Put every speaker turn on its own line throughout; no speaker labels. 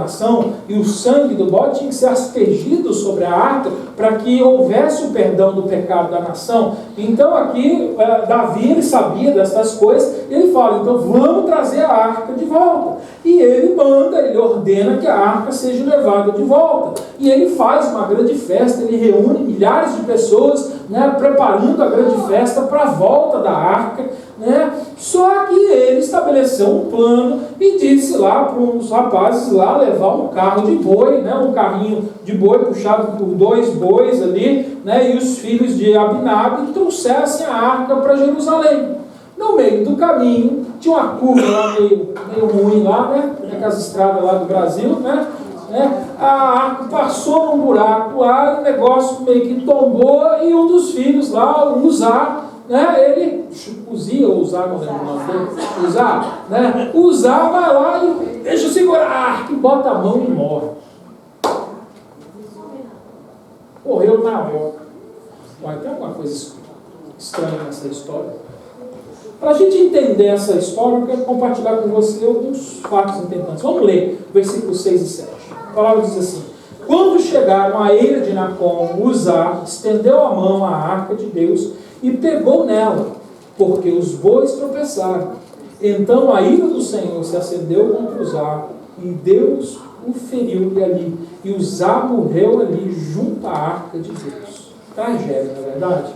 nação, e o sangue do bode tinha que ser aspergido sobre a arca para que houvesse o perdão do pecado da nação. Então aqui Davi, ele sabia dessas coisas, e ele fala, então vamos trazer a arca de volta. E ele manda, ele ordena que a arca seja levada de volta. E ele faz uma grande festa, ele reúne milhares de pessoas, né, preparando a grande festa para a volta da arca, né? Só que ele estabeleceu um plano e disse lá para os rapazes lá levar um carro de boi, né, um carrinho de boi puxado por 2 bois ali, né, e os filhos de Abinab trouxessem a arca para Jerusalém. No meio do caminho tinha uma curva lá meio ruim lá, né, aquelas estradas lá do Brasil, né? A arca passou num buraco lá, o negócio meio que tombou, e um dos filhos lá, o Uzá, né, Uzá, vai lá e deixa eu segurar a arca, e bota a mão e morre. Morreu na hora. Vai ter alguma coisa estranha nessa história? Para a gente entender essa história, eu quero compartilhar com você alguns fatos importantes. Vamos ler versículos 6 e 7. A palavra diz assim: quando chegaram à eira de Nacon, Uzá estendeu a mão à arca de Deus e pegou nela, porque os bois tropeçaram. Então a ira do Senhor se acendeu contra Uzá, e Deus o feriu-lhe ali, e Uzá morreu ali junto à arca de Deus. Tragédia, não é verdade?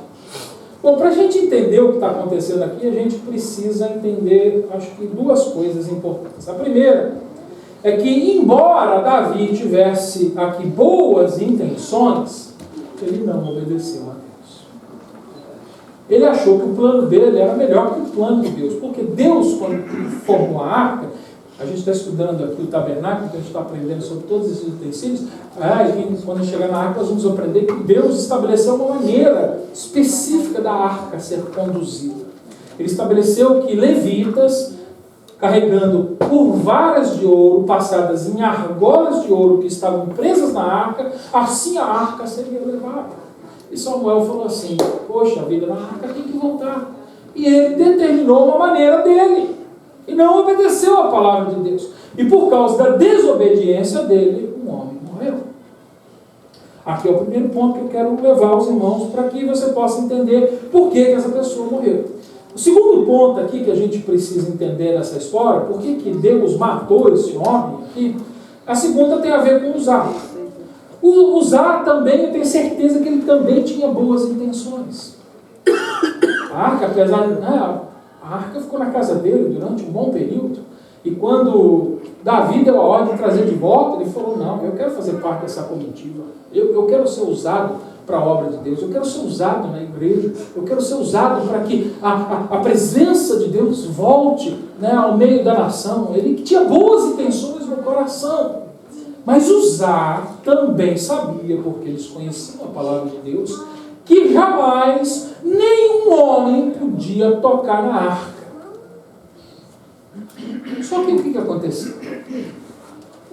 Bom, para a gente entender o que está acontecendo aqui, a gente precisa entender, acho que, 2 coisas importantes. A primeira é que, embora Davi tivesse aqui boas intenções, ele não obedeceu a Deus. Ele achou que o plano dele era melhor que o plano de Deus, porque Deus, quando formou a arca, a gente está estudando aqui o tabernáculo, então a gente está aprendendo sobre todos esses utensílios, e quando chegar na arca nós vamos aprender que Deus estabeleceu uma maneira específica da arca ser conduzida. Ele estabeleceu que levitas, carregando por varas de ouro passadas em argolas de ouro que estavam presas na arca, assim a arca seria levada. E Samuel falou assim: poxa, a vida na arca tem que voltar. E ele determinou uma maneira dele, e não obedeceu a palavra de Deus. E por causa da desobediência dele, um homem morreu. Aqui é o primeiro ponto que eu quero levar os irmãos para que você possa entender por que essa pessoa morreu. O segundo ponto aqui que a gente precisa entender nessa história, por que Deus matou esse homem aqui, a segunda tem a ver com Uzá. O Uzá também, eu tenho certeza que ele também tinha boas intenções. A arca, apesar de... a arca ficou na casa dele durante um bom período, e quando Davi deu a ordem de trazer de volta, ele falou: não, eu quero fazer parte dessa comitiva, eu quero ser usado para a obra de Deus, eu quero ser usado na igreja, eu quero ser usado para que a presença de Deus volte, né, ao meio da nação. Ele tinha boas intenções no coração, mas Uzá também sabia, porque eles conheciam a palavra de Deus, que jamais nenhum homem podia tocar na arca. Só que o que aconteceu?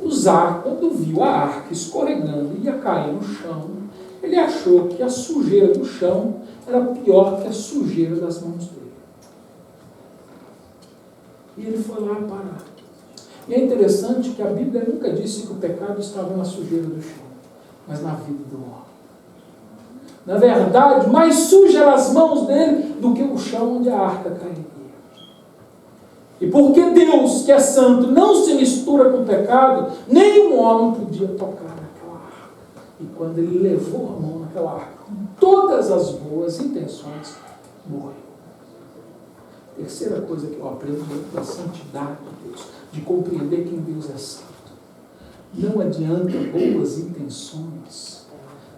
Uzá, quando viu a arca escorregando e ia cair no chão, ele achou que a sujeira do chão era pior que a sujeira das mãos dele. E ele foi lá parar. E é interessante que a Bíblia nunca disse que o pecado estava na sujeira do chão, mas na vida do homem. Na verdade, mais sujas eram as mãos dele do que o chão onde a arca cairia. E porque Deus, que é santo, não se mistura com o pecado, nenhum homem podia tocar naquela arca. E quando ele levou a mão naquela arca, com todas as boas intenções, morreu. Terceira coisa que eu aprendo da santidade de Deus, de compreender quem Deus é santo. Não adianta boas intenções.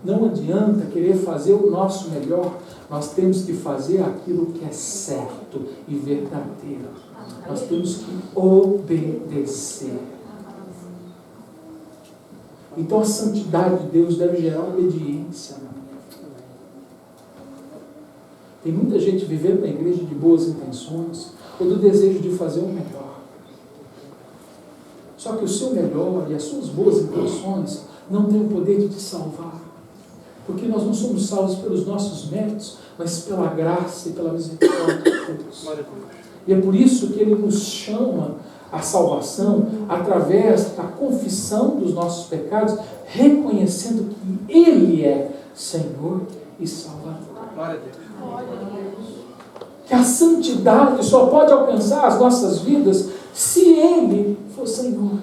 Não adianta querer fazer o nosso melhor. Nós temos que fazer aquilo que é certo e verdadeiro. Nós temos que obedecer. Então a santidade de Deus deve gerar obediência na minha vida. Tem muita gente vivendo na igreja de boas intenções, ou do desejo de fazer o melhor. Só que o seu melhor e as suas boas intenções não têm o poder de te salvar. Porque nós não somos salvos pelos nossos méritos, mas pela graça e pela misericórdia de Deus. E é por isso que Ele nos chama a salvação através da confissão dos nossos pecados, reconhecendo que Ele é Senhor e Salvador.
Glória a Deus.
Que a santidade só pode alcançar as nossas vidas se Ele for Senhor.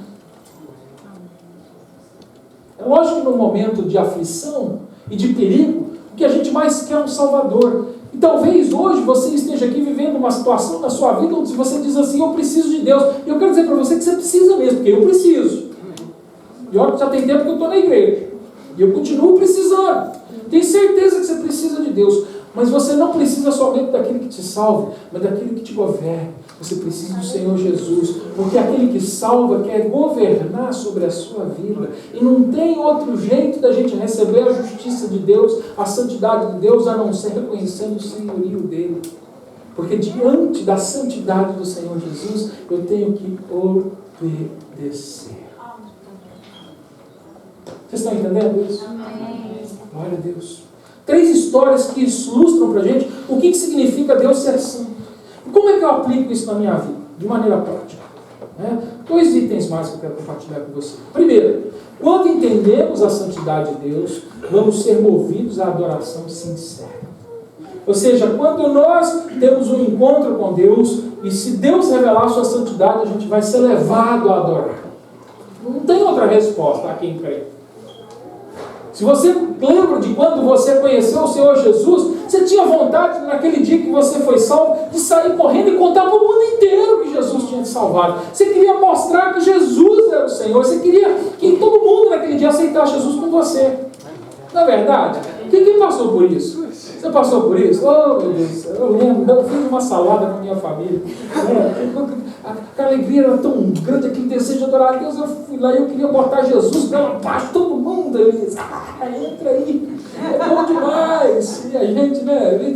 É lógico que no momento de aflição e de perigo, o que a gente mais quer é um Salvador. E talvez hoje você esteja aqui vivendo uma situação na sua vida onde você diz assim, eu preciso de Deus. E eu quero dizer para você que você precisa mesmo, porque eu preciso. E olha que já tem tempo que eu estou na igreja. E eu continuo precisando. Tenho certeza que você precisa de Deus. Mas você não precisa somente daquele que te salve, mas daquele que te governe. Você precisa do Senhor Jesus. Porque aquele que salva quer governar sobre a sua vida. E não tem outro jeito da gente receber a justiça de Deus, a santidade de Deus, a não ser reconhecendo o senhorio dele. Porque diante da santidade do Senhor Jesus, eu tenho que obedecer. Vocês estão entendendo isso?
Amém.
Glória a Deus. 3 histórias que ilustram para a gente o que significa Deus ser santo. E como é que eu aplico isso na minha vida? De maneira prática. 2 itens mais que eu quero compartilhar com você. Primeiro, quando entendemos a santidade de Deus, vamos ser movidos à adoração sincera. Ou seja, quando nós temos um encontro com Deus, e se Deus revelar a sua santidade, a gente vai ser levado a adorar. Não tem outra resposta a quem crê. Se você lembra de quando você conheceu o Senhor Jesus, você tinha vontade, naquele dia que você foi salvo, de sair correndo e contar para o mundo inteiro que Jesus tinha te salvado. Você queria mostrar que Jesus era o Senhor. Você queria que todo mundo naquele dia aceitasse Jesus com você. Não é verdade? Quem passou por isso? Você passou por isso? Oh, meu Deus, eu lembro, eu fiz uma salada com a minha família. Aquela alegria era tão grande, aquele desejo de adorar a Deus. Eu fui lá e eu queria botar Jesus pela baixo, todo mundo ali. Entra aí, é bom demais. E a gente,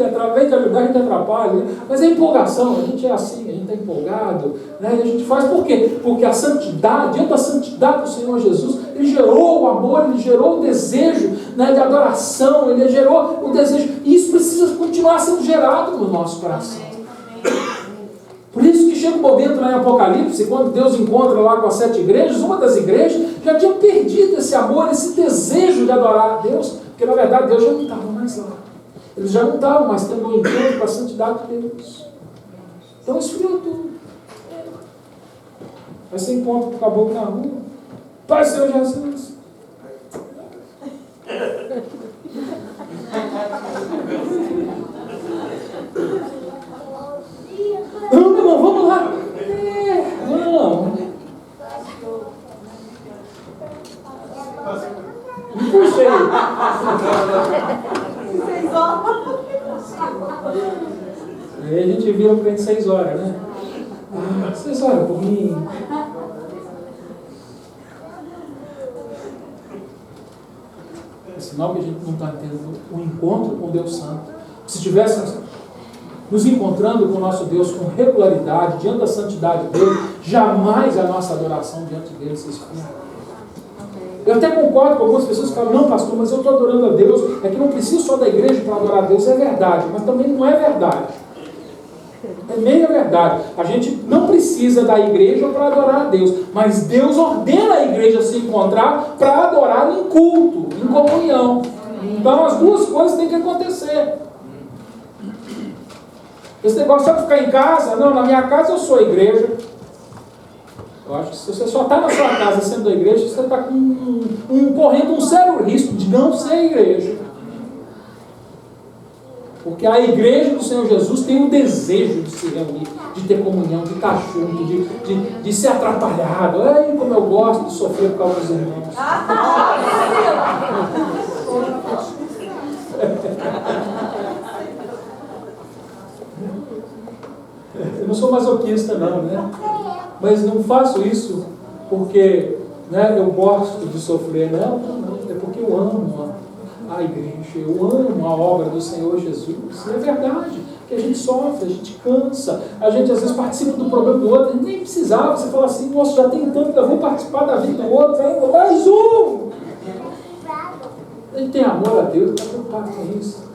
através de ajudar, a gente atrapalha. Né? Mas é empolgação, a gente é assim, a gente está empolgado. Né? E a gente faz por quê? Porque a santidade, diante da santidade do Senhor Jesus, Ele gerou o amor, Ele gerou o desejo de adoração, Ele gerou o desejo. E isso precisa continuar sendo gerado no nosso coração. Por isso que chega um momento lá em Apocalipse, quando Deus encontra lá com as 7 igrejas, uma das igrejas já tinha perdido esse amor, esse desejo de adorar a Deus, porque na verdade Deus já não estava mais lá. Eles já não estavam mais tendo um encontro com a santidade de Deus. Então esfriou tudo. Aí você encontra o caboclo na rua, Pai, Senhor Jesus. Não, meu irmão, vamos lá. Vamos. Puxa aí.
6 horas.
Aí a gente vira para 6 horas, né? 6 horas por mim. É sinal que a gente não está tendo um encontro com Deus Santo. Se estivéssemos nos encontrando com o nosso Deus com regularidade, diante da santidade dele, jamais a nossa adoração diante dele se esfria. Eu até concordo com algumas pessoas que falam, não, pastor, mas eu estou adorando a Deus, é que não preciso só da igreja para adorar a Deus. É verdade, mas também não é verdade. É meia verdade. A gente não precisa da igreja para adorar a Deus, mas Deus ordena a igreja se encontrar para adorar em culto, em comunhão. Então as duas coisas têm que acontecer. Esse negócio de ficar em casa, não, na minha casa eu sou a igreja. Eu acho que se você só está na sua casa sendo a igreja, você está correndo um sério risco de não ser a igreja. Porque a igreja do Senhor Jesus tem o desejo de se reunir, de ter comunhão, de estar junto, de ser atrapalhado. Ai, como eu gosto de sofrer por causa dos irmãos. Eu não sou masoquista não, né? Mas não faço isso porque eu gosto de sofrer. Não. É porque eu amo a igreja, eu amo a obra do Senhor Jesus. É verdade, que a gente sofre, a gente cansa, a gente às vezes participa do problema do outro, a gente nem precisava. Você fala assim, nossa, já tem tanto que eu vou participar da vida do outro, ainda mais um! A gente tem amor a Deus, está preocupado com isso.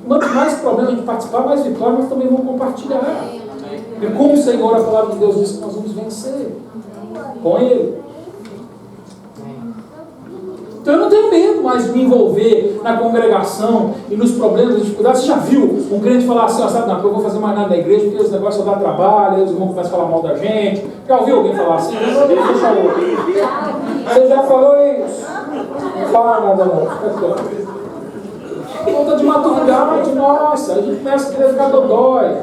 Quanto mais problema a gente participar, mais vitória nós também vamos compartilhar. E como o Senhor, a palavra de Deus diz que nós vamos vencer com Ele. Então eu não tenho medo mais de me envolver na congregação e nos problemas e dificuldades. Você já viu um crente falar assim, ó, sabe, não, eu vou fazer mais nada na igreja porque esse negócio só dá trabalho, aí os irmãos começam a falar mal da gente. Já ouviu alguém falar assim? Você já falou isso? Não fala nada não. Falta de maturidade, nossa, a gente começa a querer ficar dodói.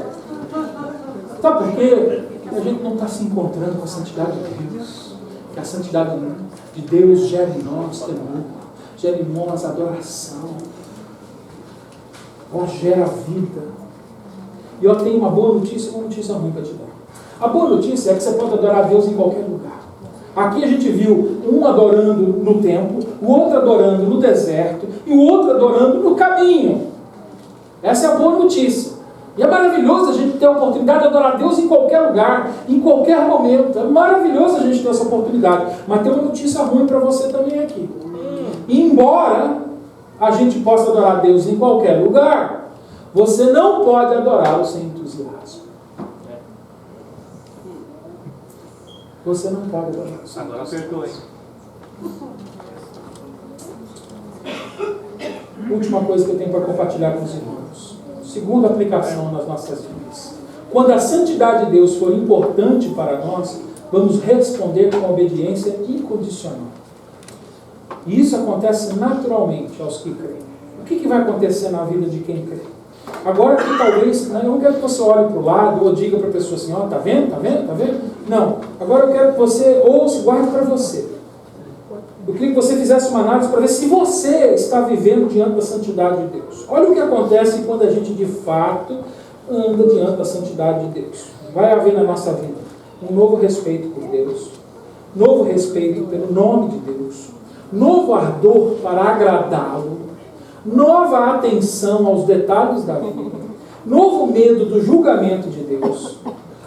Sabe por quê? Porque a gente não está se encontrando com a santidade de Deus. Que a santidade de Deus gera em nós temor, gera em nós adoração, ela gera vida. E eu tenho uma boa notícia e uma notícia ruim para te dar. A boa notícia é que você pode adorar a Deus em qualquer lugar. Aqui a gente viu um adorando no templo, o outro adorando no deserto e o outro adorando no caminho. Essa é a boa notícia. E é maravilhoso a gente ter a oportunidade de adorar a Deus em qualquer lugar, em qualquer momento. É maravilhoso a gente ter essa oportunidade. Mas tem uma notícia ruim para você também aqui. E embora a gente possa adorar a Deus em qualquer lugar, você não pode adorá-lo sem entusiasmo. Você não pode adorá-lo sem entusiasmo. Agora perdoe. Última coisa que eu tenho para compartilhar com os irmãos. Segunda aplicação nas nossas vidas. Quando a santidade de Deus for importante para nós, vamos responder com obediência incondicional. E isso acontece naturalmente aos que creem. O que vai acontecer na vida de quem crê? Agora que talvez, eu não quero que você olhe para o lado ou diga para a pessoa assim, ó, tá vendo? Não. Agora eu quero que você ouça e guarde para você. Eu queria que você fizesse uma análise para ver se você está vivendo diante da santidade de Deus. Olha o que acontece quando a gente de fato anda diante da santidade de Deus. Vai haver na nossa vida um novo respeito por Deus, novo respeito pelo nome de Deus, novo ardor para agradá-lo, nova atenção aos detalhes da vida, novo medo do julgamento de Deus,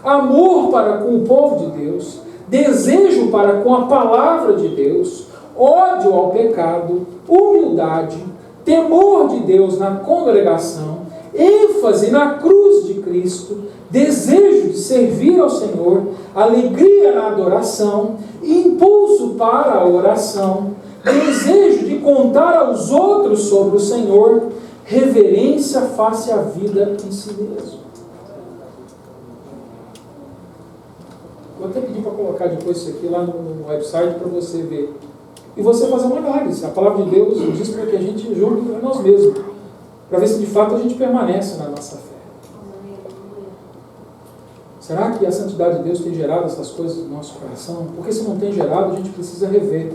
amor para com o povo de Deus, desejo para com a palavra de Deus, ódio ao pecado, humildade, temor de Deus na congregação, ênfase na cruz de Cristo, desejo de servir ao Senhor, alegria na adoração, impulso para a oração, desejo de contar aos outros sobre o Senhor, reverência face à vida em si mesmo. Vou até pedir para colocar depois isso aqui lá no website para você ver. E você fazer uma análise. A palavra de Deus diz para que a gente julgue a nós mesmos, para ver se de fato a gente permanece na nossa fé. Será que a santidade de Deus tem gerado essas coisas no nosso coração? Porque se não tem gerado, a gente precisa rever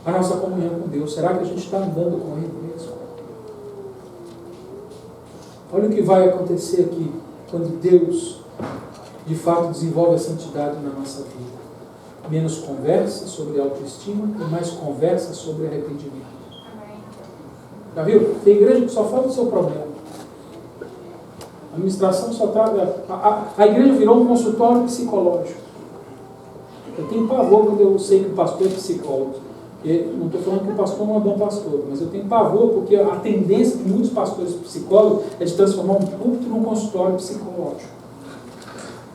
a nossa comunhão com Deus. Será que a gente está andando com Ele mesmo? Olha o que vai acontecer aqui, quando Deus de fato desenvolve a santidade na nossa vida. Menos conversa sobre autoestima e mais conversa sobre arrependimento. Já viu? Tem igreja que só fala do seu problema. A administração só está... A igreja virou um consultório psicológico. Eu tenho pavor quando eu sei que o pastor é psicólogo. Eu não estou falando que o pastor não é bom pastor, mas eu tenho pavor porque a tendência de muitos pastores psicólogos é de transformar um púlpito num consultório psicológico.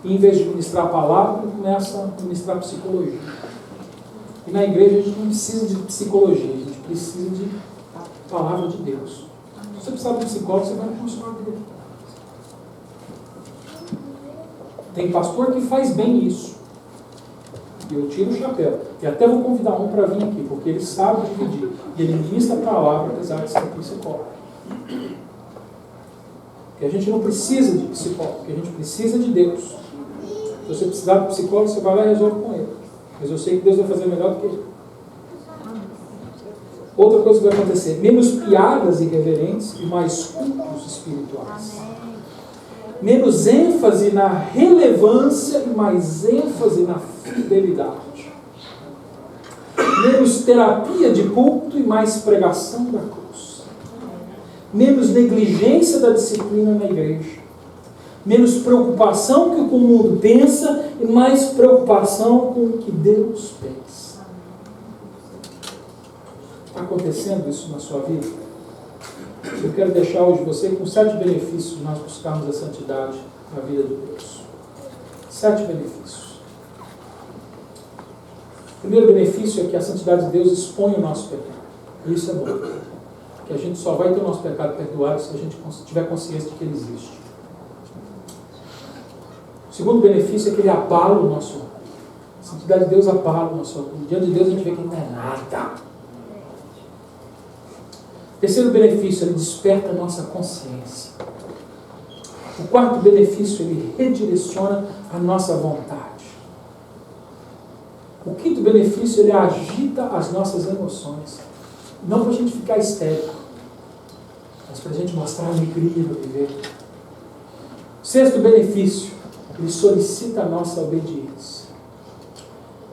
E em vez de ministrar a palavra, começa a ministrar psicologia. E na igreja a gente não precisa de psicologia, a gente precisa de palavra de Deus. Se você precisar de um psicólogo, você vai no consultório dele. Tem pastor que faz bem isso. E eu tiro o chapéu. E até vou convidar um para vir aqui, porque ele sabe dividir. E ele ministra a palavra, apesar de ser psicólogo. Porque a gente não precisa de psicólogo, porque a gente precisa de Deus. Se você precisar de psicólogo, você vai lá e resolve com ele. Mas eu sei que Deus vai fazer melhor do que ele. Outra coisa que vai acontecer: menos piadas irreverentes e mais cultos espirituais. Menos ênfase na relevância e mais ênfase na fidelidade. Menos terapia de culto e mais pregação da cruz. Menos negligência da disciplina na igreja. Menos preocupação com o que o mundo pensa e mais preocupação com o que Deus pensa. Está acontecendo isso na sua vida? Eu quero deixar hoje você com 7 benefícios de nós buscarmos a santidade na vida de Deus. 7 benefícios. O primeiro benefício é que a santidade de Deus expõe o nosso pecado. E isso é bom. Porque a gente só vai ter o nosso pecado perdoado se a gente tiver consciência de que ele existe. O segundo benefício é que ele abala o nosso orgulho. A santidade de Deus abala o nosso orgulho. Diante de Deus a gente vê que não é nada. O terceiro benefício, ele desperta a nossa consciência. O quarto benefício, ele redireciona a nossa vontade. O quinto benefício, ele agita as nossas emoções. Não para a gente ficar histérico, mas para a gente mostrar a alegria do viver. O sexto benefício, ele solicita a nossa obediência.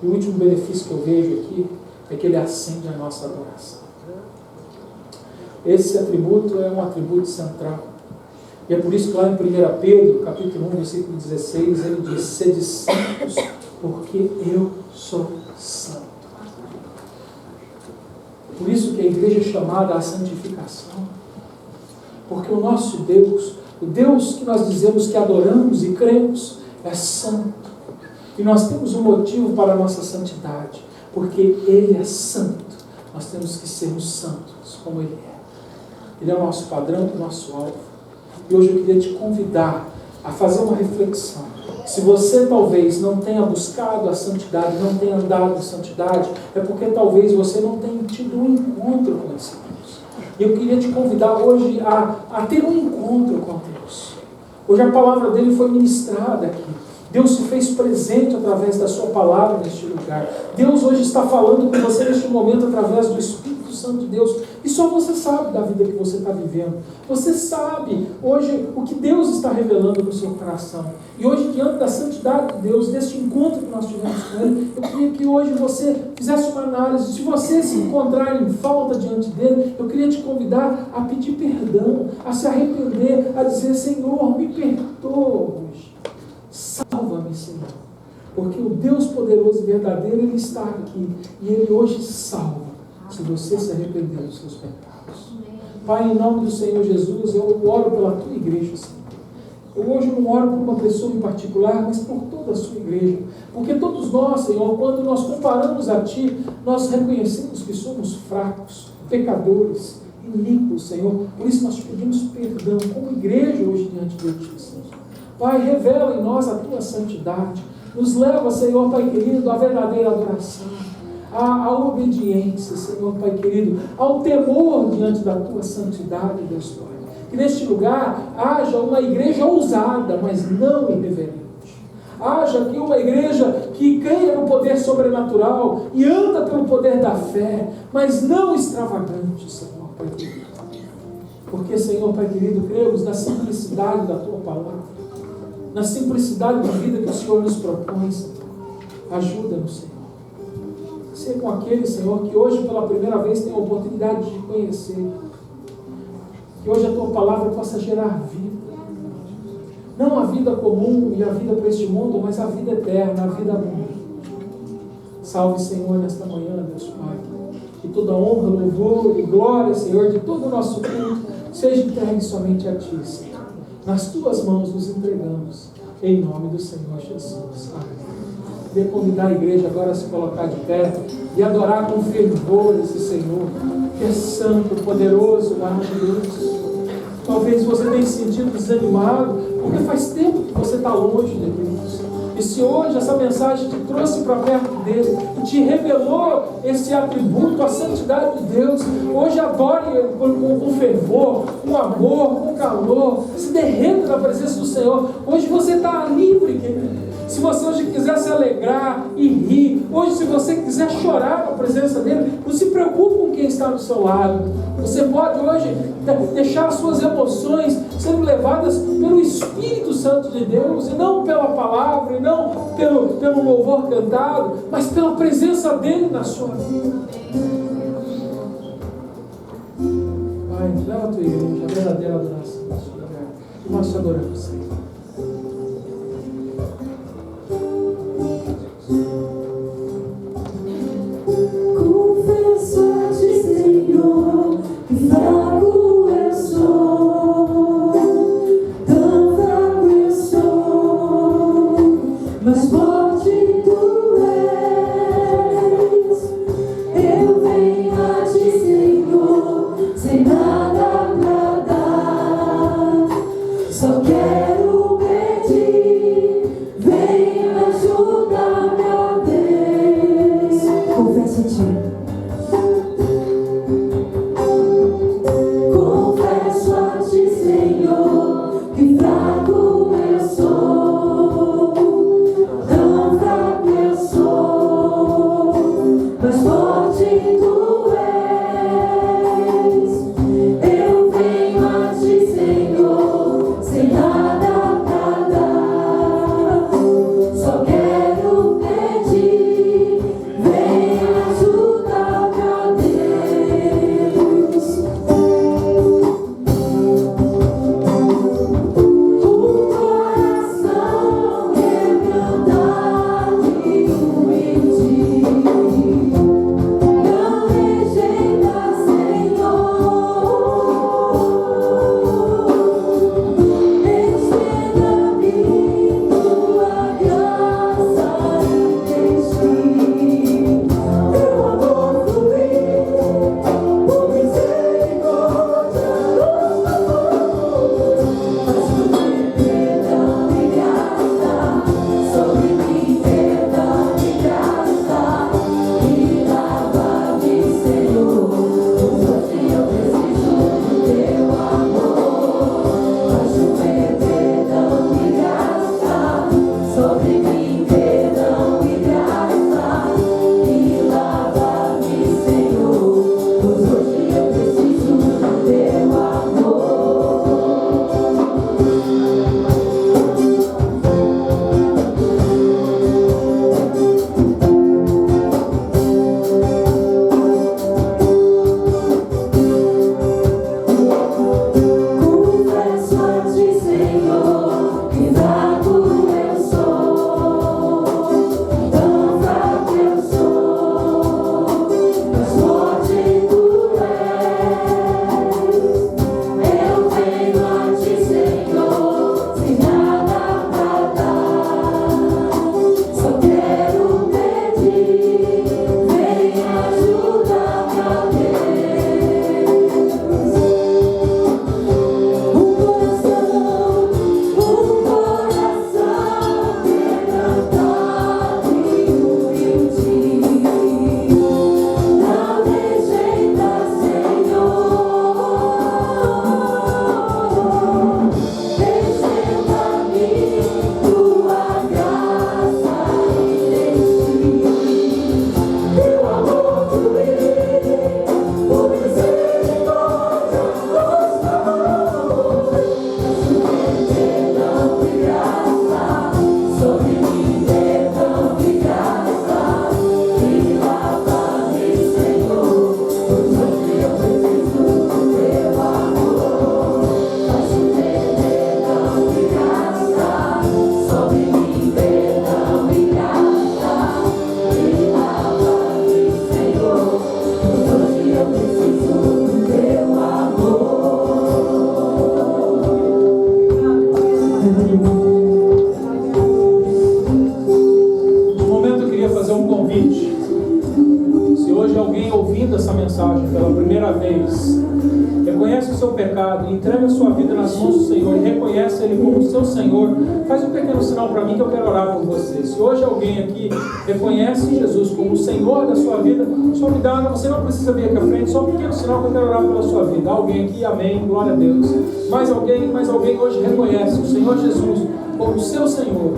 E o último benefício que eu vejo aqui é que ele acende a nossa adoração. Esse atributo é um atributo central. E é por isso que lá em 1 Pedro, capítulo 1, versículo 16, ele diz: sede santos, porque eu sou santo. Por isso que a igreja é chamada à santificação. Porque o nosso Deus, o Deus que nós dizemos que adoramos e cremos, é santo. E nós temos um motivo para a nossa santidade. Porque Ele é santo. Nós temos que sermos santos como Ele é. Ele é o nosso padrão, o nosso alvo. E hoje eu queria te convidar a fazer uma reflexão. Se você talvez não tenha buscado a santidade, não tenha andado em santidade, é porque talvez você não tenha tido um encontro com esse Deus. E eu queria te convidar hoje a ter um encontro com Deus. Hoje a palavra dele foi ministrada aqui. Deus se fez presente através da sua palavra neste lugar. Deus hoje está falando com você neste momento através do Espírito Santo de Deus. E só você sabe da vida que você está vivendo. Você sabe hoje o que Deus está revelando no seu coração. E hoje, diante da santidade de Deus, deste encontro que nós tivemos com Ele, eu queria que hoje você fizesse uma análise. Se você se encontrar em falta diante dEle, eu queria te convidar a pedir perdão, a se arrepender, a dizer: Senhor, me perdoa hoje. Salva-me, Senhor. Porque o Deus poderoso e verdadeiro, Ele está aqui. E Ele hoje salva, se você se arrepender dos seus pecados. Pai, em nome do Senhor Jesus, eu oro pela tua igreja, Senhor. Eu hoje não oro por uma pessoa em particular, mas por toda a sua igreja. Porque todos nós, Senhor, quando nós comparamos a Ti, nós reconhecemos que somos fracos, pecadores, iníquos, Senhor. Por isso nós te pedimos perdão como igreja hoje diante de Ti, Senhor. Pai, revela em nós a Tua santidade. Nos leva, Senhor, Pai querido, à verdadeira adoração, à obediência, Senhor, Pai querido, ao temor diante da Tua santidade, Deus Pai. Que neste lugar haja uma igreja ousada, mas não irreverente. Haja aqui uma igreja que creia no poder sobrenatural e anda pelo poder da fé, mas não extravagante, Senhor, Pai querido. Porque, Senhor, Pai querido, cremos na simplicidade da Tua palavra, na simplicidade de vida que o Senhor nos propõe, Senhor. Ajuda-nos, Senhor. Ser com aquele, Senhor, que hoje pela primeira vez tem a oportunidade de conhecer. Que hoje a Tua palavra possa gerar vida. Não a vida comum e a vida para este mundo, mas a vida eterna, a vida abundante. Salve, Senhor, nesta manhã, Deus Pai. Que toda honra, louvor e glória, Senhor, de todo o nosso culto, seja entregue somente a Ti, Senhor. Nas Tuas mãos nos entregamos, em nome do Senhor Jesus. Amém. Queria convidar a igreja agora a se colocar de pé e adorar com fervor esse Senhor, que é santo, poderoso, maravilhoso. Talvez você tenha se sentido desanimado, porque faz tempo que você está longe de Deus. E se hoje essa mensagem te trouxe para perto dele e te revelou esse atributo, a santidade de Deus, hoje adore com fervor, com amor, com calor, se derreta na presença do Senhor. Hoje você está livre, querido. Se você hoje quiser se alegrar e rir, hoje se você quiser chorar na presença dele, não se preocupe com quem está do seu lado. Você pode hoje deixar as suas emoções sendo levadas pelo Espírito Santo de Deus, e não pela palavra, e não pelo louvor cantado, mas pela presença dele na sua vida. Pai, leva a tua igreja, a verdadeira adoração na sua lugar. E nós te adoramos, Senhor.
Confesso a Ti, Senhor, que fraco eu sou, tão fraco eu sou,
mensagem pela primeira vez, reconhece o seu pecado, entrega a sua vida nas mãos do Senhor e reconhece Ele como seu Senhor, faz um pequeno sinal para mim que eu quero orar por você. Se hoje alguém aqui reconhece Jesus como o Senhor da sua vida, só me dá, você não precisa vir aqui à frente, só um pequeno sinal que eu quero orar pela sua vida. Alguém aqui, amém, glória a Deus. Mais alguém hoje reconhece o Senhor Jesus como o seu Senhor.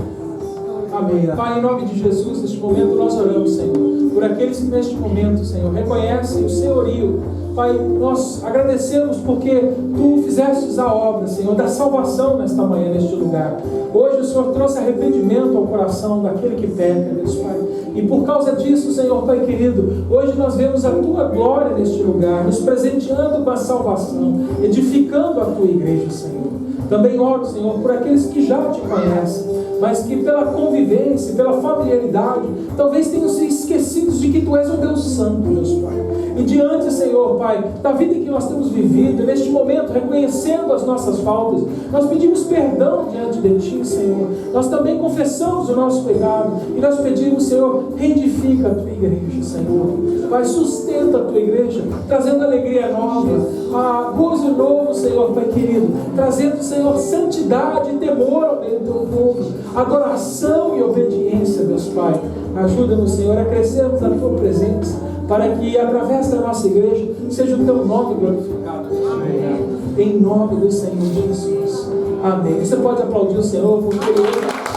Amém. Pai, em nome de Jesus, neste momento nós oramos, Senhor, por aqueles que neste momento, Senhor, reconhecem o senhorio. Pai, nós agradecemos porque Tu fizestes a obra, Senhor, da salvação nesta manhã, neste lugar. Hoje o Senhor trouxe arrependimento ao coração daquele que peca, Deus Pai. E por causa disso, Senhor, Pai querido, hoje nós vemos a Tua glória neste lugar, nos presenteando com a salvação, edificando a Tua igreja, Senhor. Também oro, Senhor, por aqueles que já Te conhecem, mas que pela convivência, pela familiaridade, talvez tenham se esquecido de que Tu és um Deus Santo, Deus Pai. E diante, Senhor, Pai, da vida em que nós temos vivido, neste momento, reconhecendo as nossas faltas, nós pedimos perdão diante de Ti, Senhor. Nós também confessamos o nosso pecado e nós pedimos, Senhor, reedifica a Tua igreja, Senhor. Pai, sustenta a Tua igreja, trazendo alegria nova, gozo novo, Senhor, Pai querido, trazendo, Senhor, santidade e temor ao meio do Teu povo, adoração e obediência, Deus Pai. Ajuda-nos, Senhor, a crescermos na Tua presença, para que através da nossa igreja seja o Teu nome glorificado. Amém. Em nome do Senhor Jesus. Amém. Você pode aplaudir o Senhor, porque Ele falou com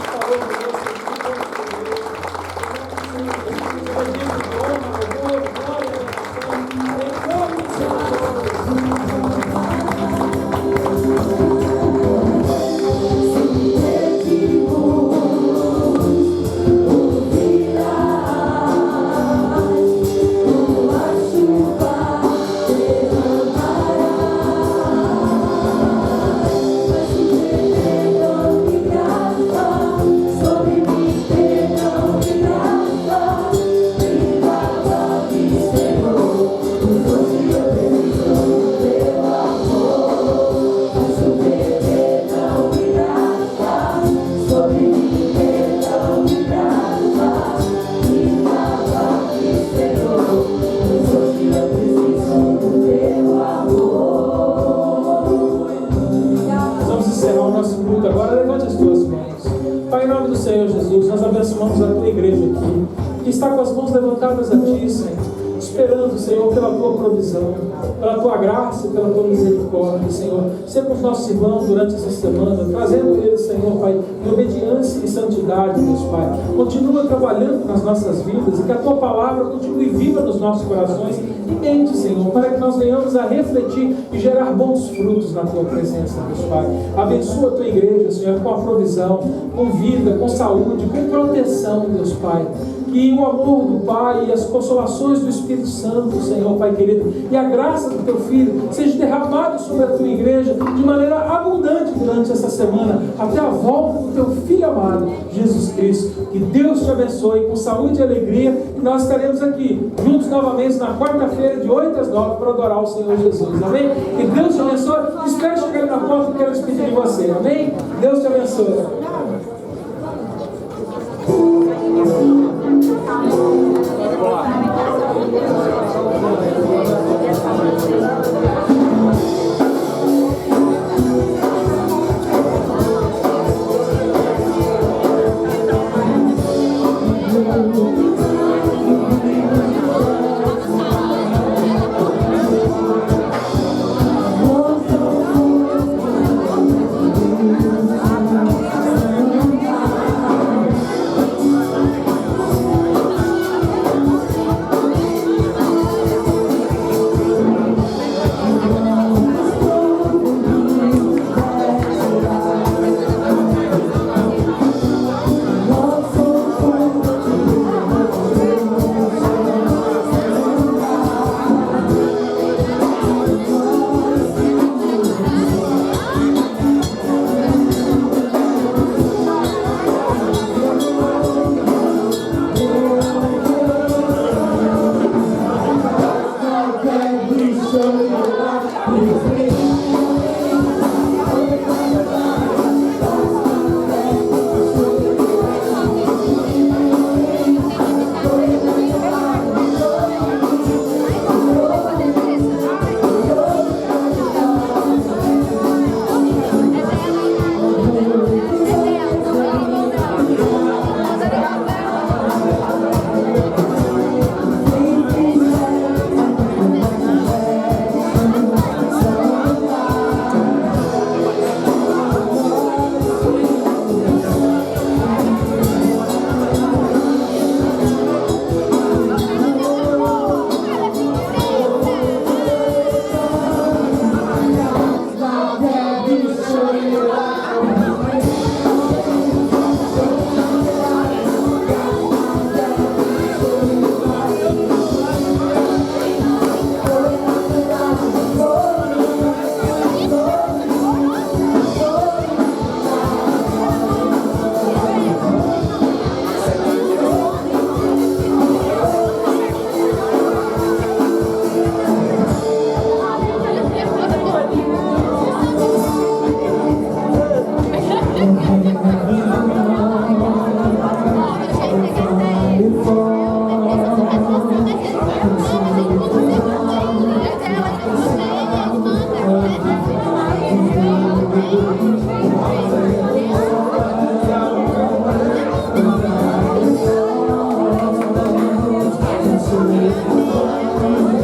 abençoamos a Tua igreja aqui, que está com as mãos levantadas a Ti, Senhor, esperando, Senhor, pela Tua provisão, pela Tua graça e pela Tua misericórdia, Senhor. Seja com os nossos irmãos durante essa semana, trazendo eles, Senhor, Pai, em obediência e santidade, Deus Pai. Continua trabalhando nas nossas vidas e que a Tua palavra continue viva nos nossos corações e mente, Senhor, para que nós venhamos a refletir e gerar bons frutos na Tua presença, Deus Pai. Abençoa a Tua igreja, Senhor, com a provisão, com vida, com saúde, com proteção, Deus Pai. Que o amor do Pai e as consolações do Espírito Santo, Senhor, Pai querido, e a graça do Teu Filho seja derramado sobre a Tua igreja de maneira abundante durante essa semana, até a volta do Teu Filho amado, Jesus Cristo. Que Deus te abençoe com saúde e alegria, e nós estaremos aqui juntos novamente na quarta-feira de 8 às 9 para adorar o Senhor Jesus, amém? Que Deus te abençoe. Espero chegar na porta e quero despedir de você, amém? Deus te abençoe.
Senhor.